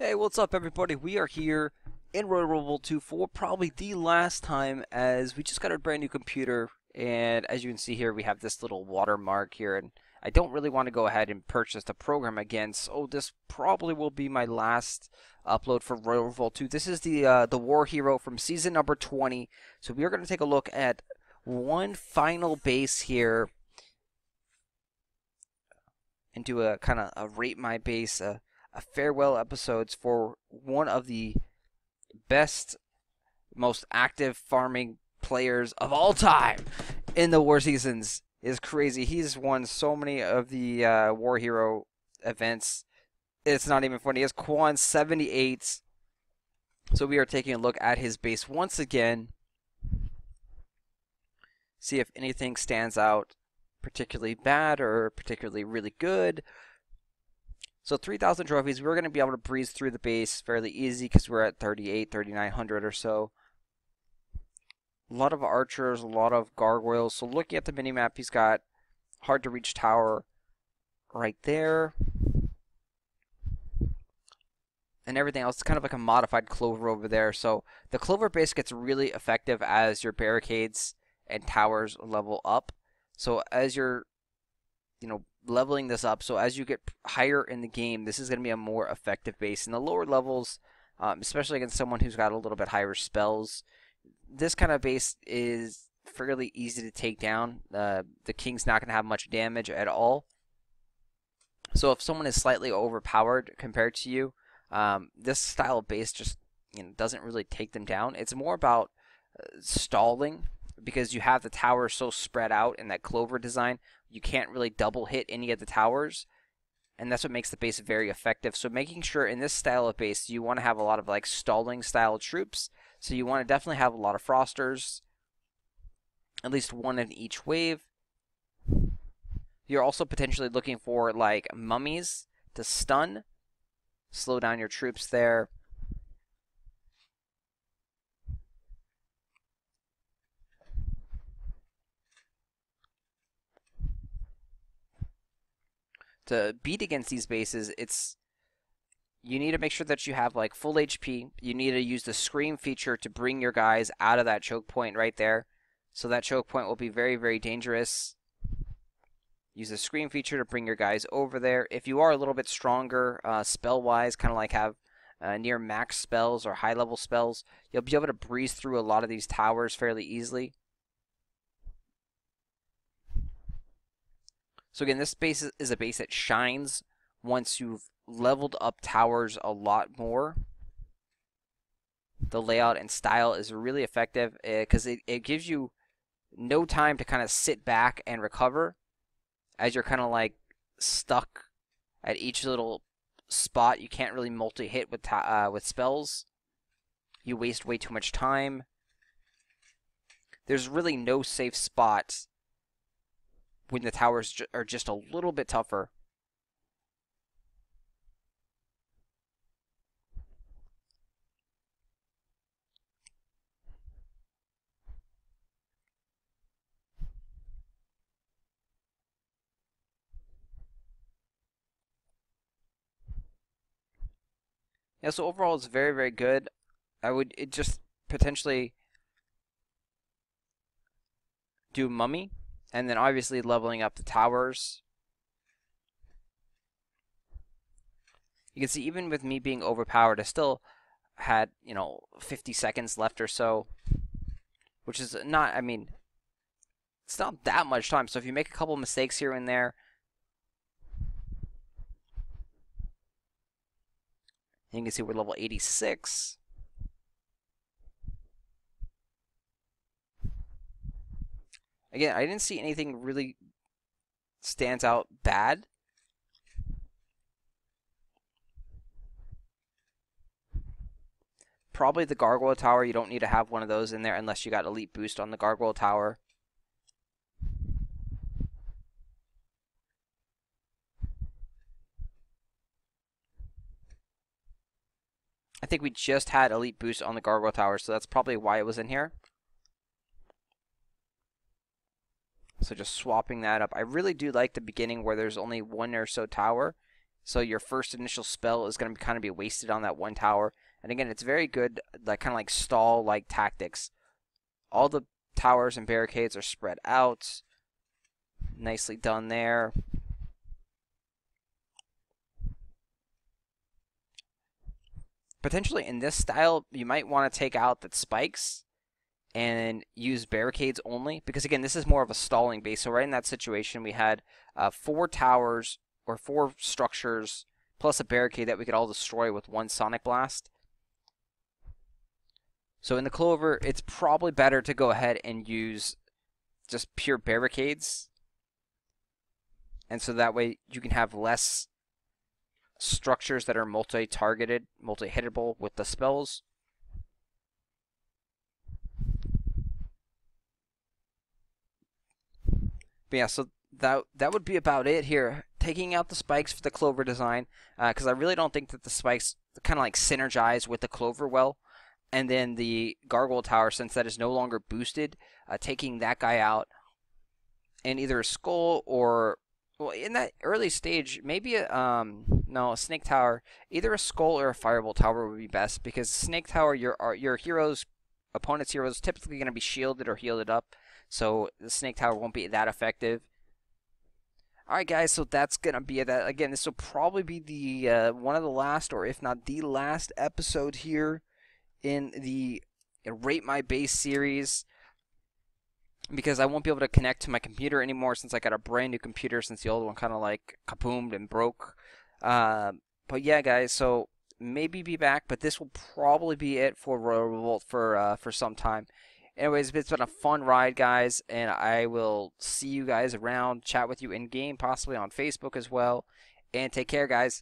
Hey, what's up, everybody? We are here in revolt 2 for probably the last time, as we just got a brand new computer, and as you can see here, we have this little watermark here, and I don't really want to go ahead and purchase the program again, so this probably will be my last upload for revolt 2. This is the war hero from season number 20, so we are going to take a look at one final base here and do a kind of a rate my base, a farewell episodes for one of the best, most active farming players of all time in the war seasons. Is crazy. He's won so many of the war hero events. It's not even funny. He has Quan 78. So we are taking a look at his base once again. See if anything stands out particularly bad or particularly really good. So 3,000 trophies, we're going to be able to breeze through the base fairly easy because we're at 3,900 or so. A lot of archers, a lot of gargoyles. So looking at the minimap, he's got hard to reach tower right there. And everything else is kind of like a modified clover over there. So the clover base gets really effective as your barricades and towers level up. So as you're, leveling this up, so as you get higher in the game, this is going to be a more effective base. In the lower levels, especially against someone who's got a little bit higher spells, this kind of base is fairly easy to take down. The king's not going to have much damage at all. So if someone is slightly overpowered compared to you, this style of base just doesn't really take them down. It's more about stalling, because you have the towers so spread out in that clover design, you can't really double hit any of the towers, and that's what makes the base very effective. So making sure in this style of base, you want to have a lot of like stalling style troops. So you want to definitely have a lot of frosters, at least one in each wave. You're also potentially looking for like mummies to stun, slow down your troops there. To beat against these bases, you need to make sure that you have like full HP. You need to use the scream feature to bring your guys out of that choke point right there. So that choke point will be very, very dangerous. Use the scream feature to bring your guys over there. If you are a little bit stronger spell-wise, kind of like have near max spells or high-level spells, you'll be able to breeze through a lot of these towers fairly easily. So again, this base is a base that shines once you've leveled up towers a lot more. The layout and style is really effective because it gives you no time to kind of sit back and recover, as you're kind of like stuck at each little spot. You can't really multi-hit with spells. You waste way too much time. There's really no safe spot when the towers are just a little bit tougher. Yeah, so overall it's very, very good. It just potentially do mummy, and then obviously leveling up the towers. You can see even with me being overpowered, I still had, 50 seconds left or so, which is not, it's not that much time. So if you make a couple mistakes here and there, you can see we're level 86. Again, I didn't see anything really stands out bad. Probably the gargoyle tower, you don't need to have one of those in there unless you got elite boost on the gargoyle tower. I think we just had elite boost on the gargoyle tower, so that's probably why it was in here. So just swapping that up. I really do like the beginning where there's only one or so tower. So your first initial spell is going to kind of be wasted on that one tower. And again, it's very good, like kind of like stall-like tactics. All the towers and barricades are spread out. Nicely done there. Potentially in this style, you might want to take out the spikes and use barricades only, because again, this is more of a stalling base. So right in that situation, we had 4 towers or 4 structures plus a barricade that we could all destroy with one Sonic Blast. So in the Clover, it's probably better to go ahead and use just pure barricades, and so that way you can have less structures that are multi-targeted, multi-hittable with the spells. But yeah, so that would be about it here. Taking out the spikes for the Clover design, because I really don't think that the spikes kind of like synergize with the Clover well. And then the Gargoyle Tower, since that is no longer boosted, taking that guy out, and either a Skull or, well, in that early stage, maybe a Snake Tower. Either a Skull or a Firebolt Tower would be best, because Snake Tower, your heroes, opponent's heroes, typically going to be shielded or healed up, so the Snake Tower won't be that effective. Alright guys, so that's going to be it. Again, this will probably be the one of the last, or if not the last episode here in the Rate My Base series, because I won't be able to connect to my computer anymore since I got a brand new computer, since the old one kind of like kapoomed and broke. But yeah, guys, so maybe be back, but this will probably be it for Royal Revolt for some time. Anyways, it's been a fun ride, guys, and I will see you guys around, chat with you in game, possibly on Facebook as well, and take care, guys.